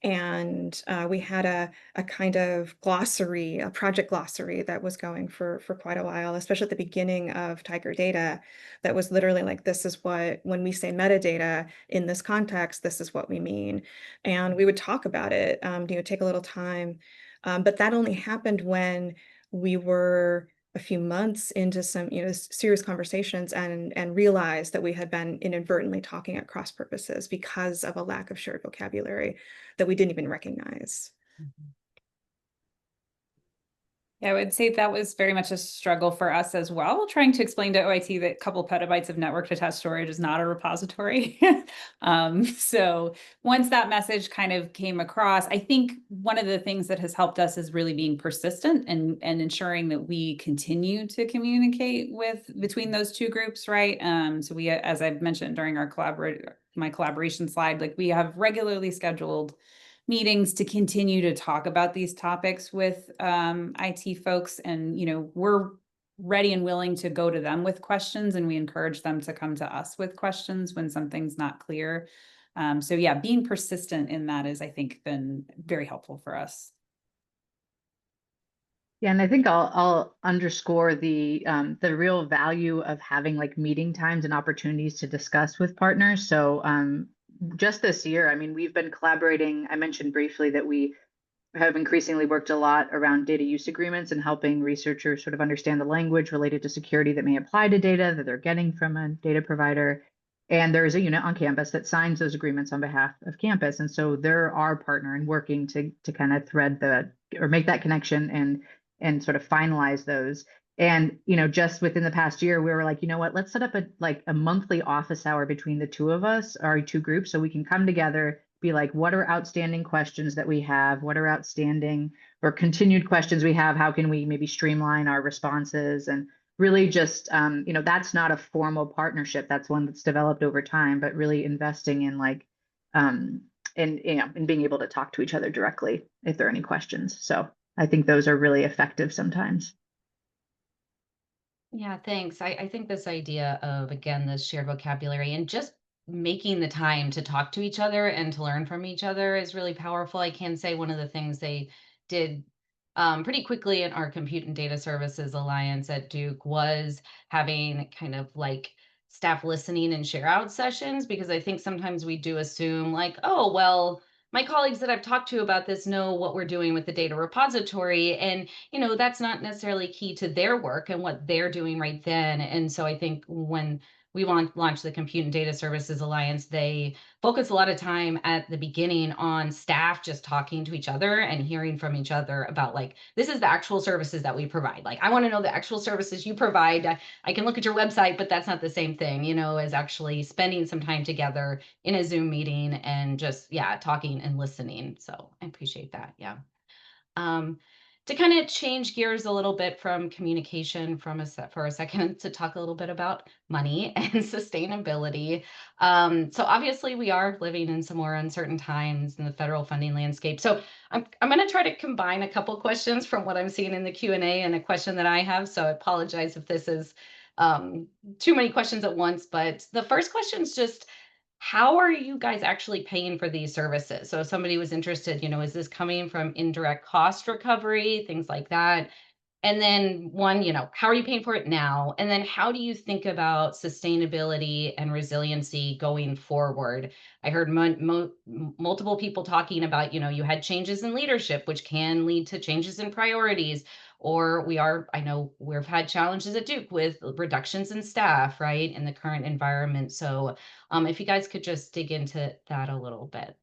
And we had a kind of glossary, a project glossary that was going for quite a while, especially at the beginning of Tiger Data, that was literally like, this is what, when we say metadata in this context, this is what we mean. And we would talk about it, take a little time But that only happened when we were a few months into some, serious conversations and realized that we had been inadvertently talking at cross purposes because of a lack of shared vocabulary that we didn't even recognize. Yeah, I would say that was very much a struggle for us as well, trying to explain to OIT that a couple petabytes of network attached storage is not a repository. So once that message kind of came across, I think one of the things that has helped us is really being persistent and ensuring that we continue to communicate between those two groups, right? So we, as I've mentioned during our my collaboration slide, like we have regularly scheduled meetings to continue to talk about these topics with IT folks. And, we're ready and willing to go to them with questions, and we encourage them to come to us with questions when something's not clear. So yeah, being persistent in that is, I think, been very helpful for us. Yeah, and I think I'll underscore the real value of having like meeting times and opportunities to discuss with partners. So just this year, I mean, we've been collaborating. I mentioned briefly that we have increasingly worked a lot around data use agreements and helping researchers sort of understand the language related to security that may apply to data that they're getting from a data provider. And there is a unit on campus that signs those agreements on behalf of campus. And so they're our partner in working to kind of thread or make that connection and sort of finalize those. And, just within the past year, we were like, you know what, let's set up a monthly office hour between the two of us, our two groups, so we can come together, be like, what are outstanding questions that we have? What are outstanding or continued questions we have? How can we maybe streamline our responses? And really just, that's not a formal partnership. That's one that's developed over time, but really investing in in being able to talk to each other directly if there are any questions. So I think those are really effective sometimes. Yeah, thanks. I think this idea of, again, this shared vocabulary and just making the time to talk to each other and to learn from each other is really powerful. I can say one of the things they did pretty quickly in our Compute and Data Services Alliance at Duke was having kind of like staff listening and share out sessions, because I think sometimes we do assume like, oh, well, my colleagues that I've talked to about this know what we're doing with the data repository. And that's not necessarily key to their work and what they're doing right then. And so I think when we launched the Compute and Data Services Alliance, they focus a lot of time at the beginning on staff just talking to each other and hearing from each other about like, this is the actual services that we provide. Like, I want to know the actual services you provide. I can look at your website, but that's not the same thing, as actually spending some time together in a Zoom meeting and just, yeah, talking and listening. So I appreciate that. Yeah. To kind of change gears a little bit from communication for a second to talk a little bit about money and sustainability. So obviously we are living in some more uncertain times in the federal funding landscape. So I'm going to try to combine a couple questions from what I'm seeing in the Q&A and a question that I have. So I apologize if this is too many questions at once. But the first question is just, how are you guys actually paying for these services? So if somebody was interested, is this coming from indirect cost recovery, things like that? And then how are you paying for it now? And then how do you think about sustainability and resiliency going forward? I heard multiple people talking about, you had changes in leadership, which can lead to changes in priorities. Or I know we've had challenges at Duke with reductions in staff, right, in the current environment. So if you guys could just dig into that a little bit.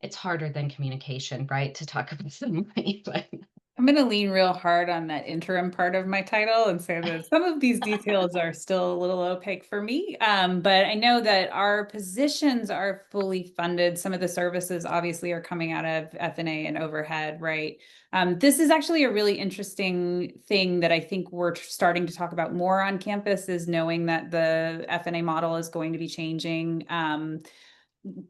It's harder than communication, right, to talk about some money, but I'm going to lean real hard on that interim part of my title and say that some of these details are still a little opaque for me. But I know that our positions are fully funded. Some of the services obviously are coming out of F&A and overhead, right? This is actually a really interesting thing that I think we're starting to talk about more on campus, is knowing that the F&A model is going to be changing.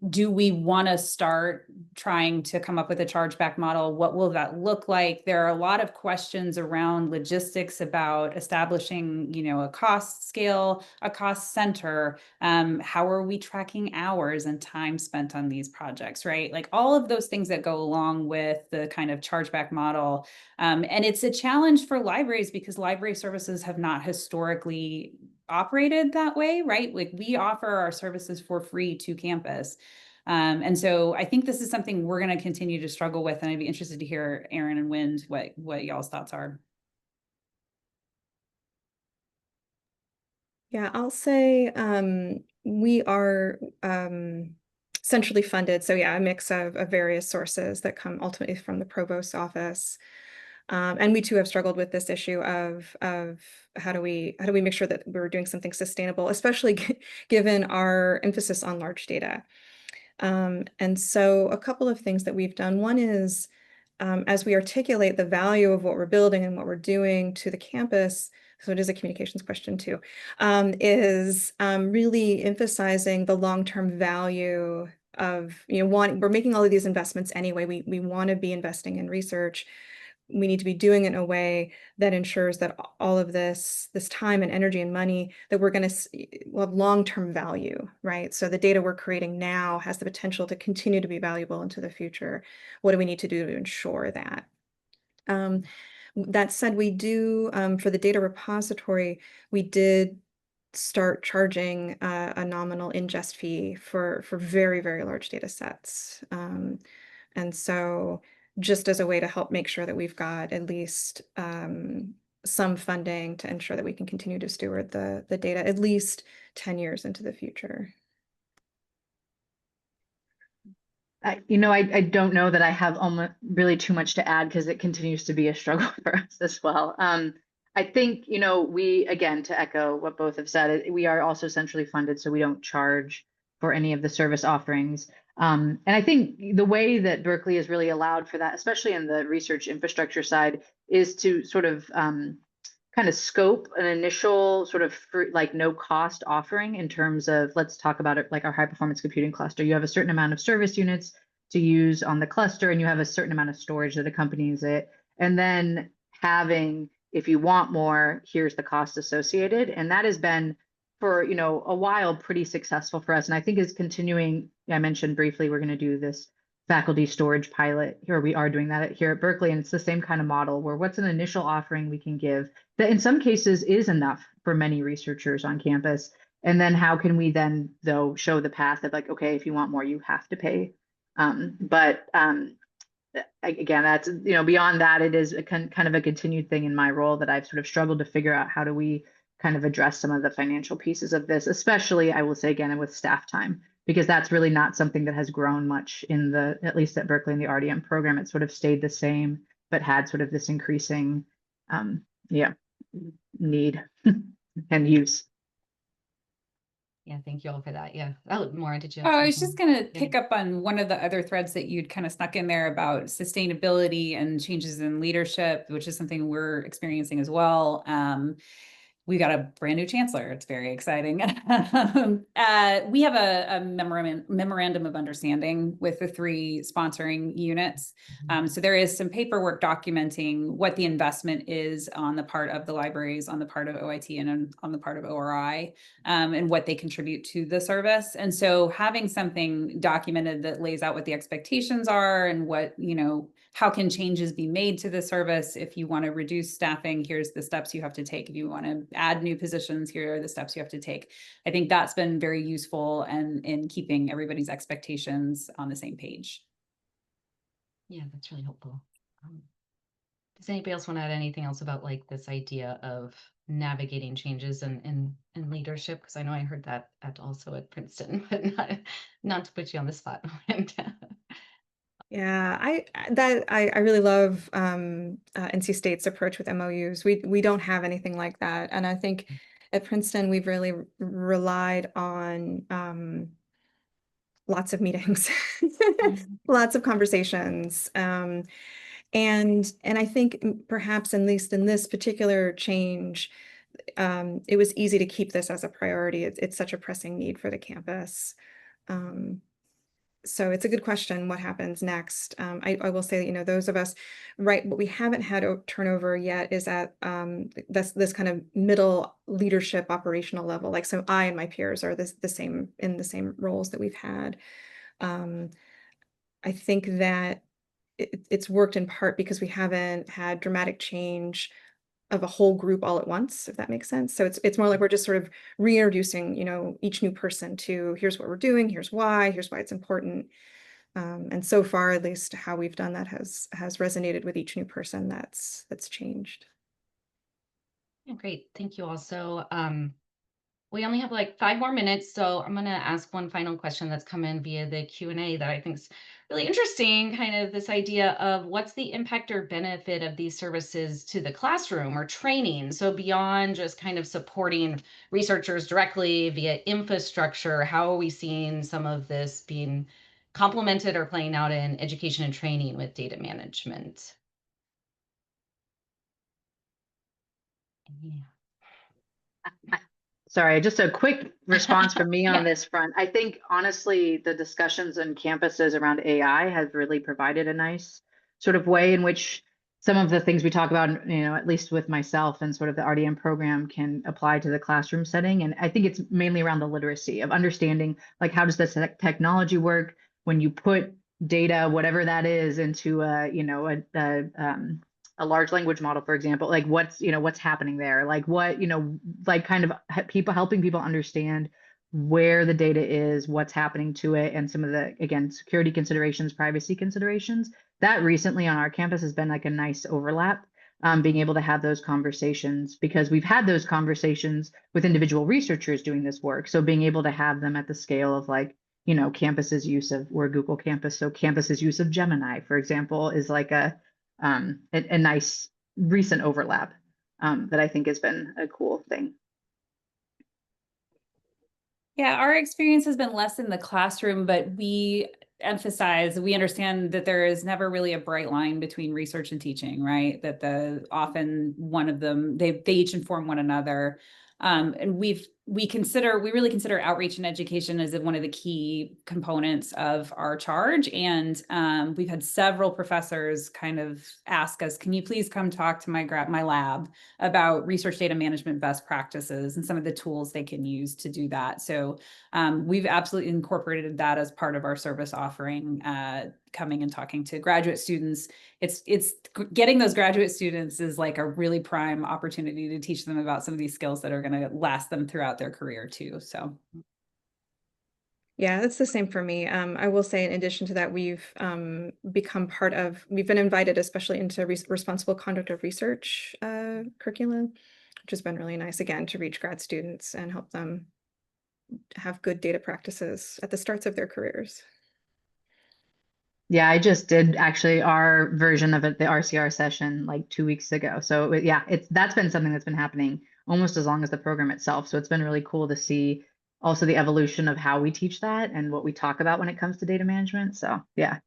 Do we want to start trying to come up with a chargeback model? What will that look like? There are a lot of questions around logistics about establishing, a cost scale, a cost center. How are we tracking hours and time spent on these projects, right? Like all of those things that go along with the kind of chargeback model. And it's a challenge for libraries because library services have not historically operated that way, right? Like we offer our services for free to campus. And so I think this is something we're going to continue to struggle with, and I'd be interested to hear Erin and Wind what y'all's thoughts are. Yeah, I'll say we are centrally funded. So yeah, a mix of various sources that come ultimately from the provost's office. And we too have struggled with this issue of how do we make sure that we're doing something sustainable, especially given our emphasis on large data. And so a couple of things that we've done. One is as we articulate the value of what we're building and what we're doing to the campus, so it is a communications question too, is really emphasizing the long-term value of, we're making all of these investments anyway. We want to be investing in research. We need to be doing it in a way that ensures that all of this time and energy and money that we're going to will have long-term value, right? So the data we're creating now has the potential to continue to be valuable into the future. What do we need to do to ensure that? That said, we do, for the data repository, we did start charging a nominal ingest fee for very, very large data sets. And so just as a way to help make sure that we've got at least some funding to ensure that we can continue to steward the data at least 10 years into the future. I don't know that I have almost really too much to add because it continues to be a struggle for us as well. I think, we, again, to echo what both have said, we are also centrally funded, so we don't charge for any of the service offerings. And I think the way that Berkeley has really allowed for that, especially in the research infrastructure side, is to sort of kind of scope an initial sort of free, like no cost offering in terms of, let's talk about it like our high performance computing cluster. You have a certain amount of service units to use on the cluster, and you have a certain amount of storage that accompanies it. And then having, if you want more, here's the cost associated. And that has been for, a while pretty successful for us. And I think is continuing. I mentioned briefly, we're going to do this faculty storage pilot here. We are doing that here at Berkeley. And it's the same kind of model where what's an initial offering we can give that in some cases is enough for many researchers on campus. And then how can we then, though, show the path of like, okay, if you want more, you have to pay. Again, that's, beyond that, it is a kind of a continued thing in my role that I've sort of struggled to figure out how do we kind of address some of the financial pieces of this, especially, I will say again, with staff time, because that's really not something that has grown much in at least at Berkeley in the RDM program. It sort of stayed the same, but had sort of this increasing, need and use. Yeah, thank you all for that. Yeah. Oh, Maura, did you Oh, have I was something? just going to pick up on one of the other threads that you'd kind of snuck in there about sustainability and changes in leadership, which is something we're experiencing as well. We got a brand new chancellor. It's very exciting. We have a memorandum of understanding with the 3 sponsoring units. So there is some paperwork documenting what the investment is on the part of the libraries, on the part of OIT, and on the part of ORI, and what they contribute to the service. And so having something documented that lays out what the expectations are and what, how can changes be made to the service? If you want to reduce staffing, here's the steps you have to take. If you want to add new positions, here are the steps you have to take. I think that's been very useful and in keeping everybody's expectations on the same page. Yeah, that's really helpful. Does anybody else want to add anything else about like this idea of navigating changes in leadership? Because I know I heard that also at Princeton, but not to put you on the spot. Yeah, I really love NC State's approach with MOUs. We don't have anything like that, and I think at Princeton we've really relied on lots of meetings, lots of conversations, and I think perhaps at least in this particular change, it was easy to keep this as a priority. It's such a pressing need for the campus. So it's a good question, what happens next? I will say that, those of us, right, what we haven't had turnover yet is at this kind of middle leadership operational level. Like, so I and my peers are the same roles that we've had. I think that it's worked in part because we haven't had dramatic change a whole group all at once, if that makes sense. So it's more like we're just sort of reintroducing, each new person to here's what we're doing, here's why it's important. And so far, at least how we've done that has resonated with each new person that's changed. Great, thank you all. So we only have like 5 more minutes, so I'm going to ask one final question that's come in via the Q&A that I think is really interesting, kind of this idea of what's the impact or benefit of these services to the classroom or training? So beyond just kind of supporting researchers directly via infrastructure, how are we seeing some of this being complemented or playing out in education and training with data management? Yeah. Sorry, just a quick response from me on Yeah. this front. I think honestly, the discussions on campuses around AI has really provided a nice sort of way in which some of the things we talk about, at least with myself and sort of the RDM program can apply to the classroom setting. And I think it's mainly around the literacy of understanding, like, how does this technology work when you put data, whatever that is, into a large language model, for example, like what's happening there, like what, like kind of people helping people understand where the data is, what's happening to it, and some of the, again, security considerations, privacy considerations. That recently on our campus has been like a nice overlap, being able to have those conversations, because we've had those conversations with individual researchers doing this work. So being able to have them at the scale of like, campus's use of, we're Google campus, so campus's use of Gemini, for example, is like a nice recent overlap that I think has been a cool thing. Yeah, our experience has been less in the classroom, but we understand that there is never really a bright line between research and teaching, right? That often one of them, they each inform one another. And we really consider outreach and education as one of the key components of our charge. And we've had several professors kind of ask us, can you please come talk to my lab about research data management best practices and some of the tools they can use to do that. So we've absolutely incorporated that as part of our service offering, coming and talking to graduate students. It's getting those graduate students is like a really prime opportunity to teach them about some of these skills that are going to last them throughout their career too. So. Yeah, it's the same for me. I will say in addition to that, we've been invited especially into responsible conduct of research curriculum, which has been really nice, again, to reach grad students and help them have good data practices at the starts of their careers. Yeah, I just did actually our version of it, the RCR session, like 2 weeks ago. So yeah, that's been something that's been happening almost as long as the program itself. So it's been really cool to see also the evolution of how we teach that and what we talk about when it comes to data management. So yeah.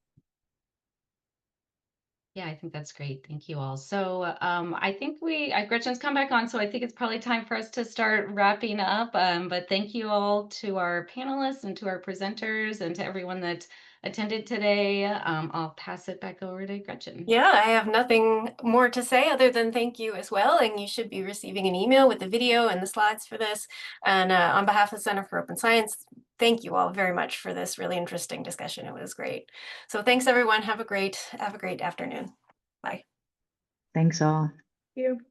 Yeah, I think that's great. Thank you all. So I think Gretchen's come back on, so I think it's probably time for us to start wrapping up. But thank you all to our panelists and to our presenters and to everyone that attended today. I'll pass it back over to Gretchen. Yeah, I have nothing more to say other than thank you as well. And you should be receiving an email with the video and the slides for this. And on behalf of the Center for Open Science, thank you all very much for this really interesting discussion. It was great. So thanks everyone. Have a great afternoon. Bye. Thanks all. Thank you.